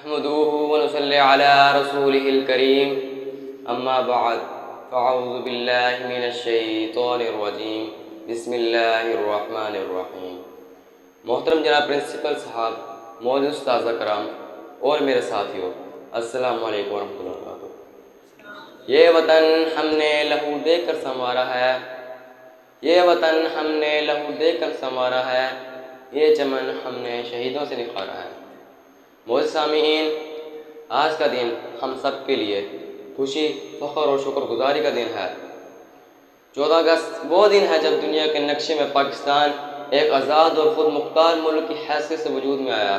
نحمده ونصلي على رسوله الكريم اما بعد فاعوذ باللہ من الشیطان الرجیم بسم اللہ الرحمن الرحیم۔ محترم جناب پرنسپل صاحب، معزز استاذہ کرام اور میرے ساتھیوں، السلام علیکم ورحمۃ اللہ وبرکاتہ۔ یہ وطن ہم نے لہو دے کر سنوارا ہے، یہ وطن ہم نے لہو دے کر سنوارا ہے، یہ چمن ہم نے شہیدوں سے نکھارا ہے۔ معزز سامعین، آج کا دن ہم سب کے لیے خوشی، فخر اور شکر گزاری کا دن ہے۔ 14 اگست وہ دن ہے جب دنیا کے نقشے میں پاکستان ایک آزاد اور خود مختار ملک کی حیثیت سے وجود میں آیا۔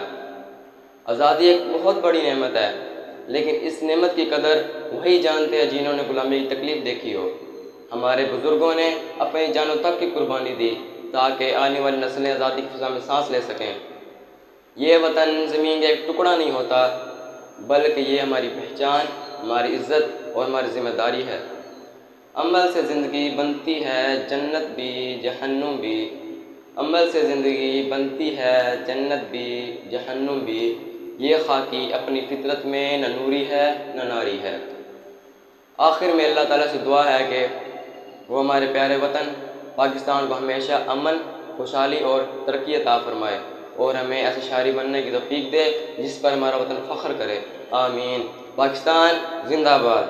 آزادی ایک بہت بڑی نعمت ہے، لیکن اس نعمت کی قدر وہی جانتے ہیں جنہوں نے غلامی کی تکلیف دیکھی ہو۔ ہمارے بزرگوں نے اپنی جانوں تک کی قربانی دی تاکہ آنے والی نسلیں آزادی کی فضا میں سانس لے سکیں۔ یہ وطن زمین کا ایک ٹکڑا نہیں ہوتا، بلکہ یہ ہماری پہچان، ہماری عزت اور ہماری ذمہ داری ہے۔ عمل سے زندگی بنتی ہے جنت بھی جہنم بھی، عمل سے زندگی بنتی ہے جنت بھی جہنم بھی، یہ خاکی اپنی فطرت میں نہ نوری ہے نہ ناری ہے۔ آخر میں اللہ تعالیٰ سے دعا ہے کہ وہ ہمارے پیارے وطن پاکستان کو ہمیشہ امن، خوشحالی اور ترقی عطا فرمائے اور ہمیں ایسے شاعری بننے کی توفیق دے جس پر ہمارا وطن فخر کرے۔ آمین۔ پاکستان زندہ باد۔